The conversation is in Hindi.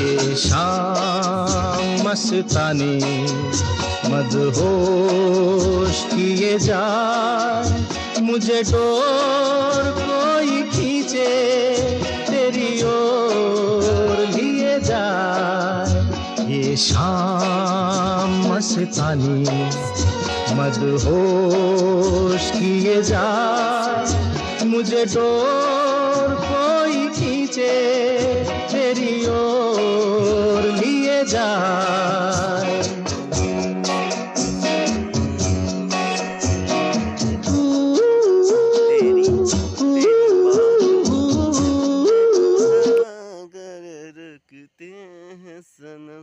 ये शाम मस्तानी मदहोश किए जाए, मुझे डोर कोई खींचे तेरी ओर लिए जाए। ये शाम मस्तानी मदहोश किए जाए, मुझे डोर कोई खींचे तेरी ओर लिए जाए। रखते हैं सनम।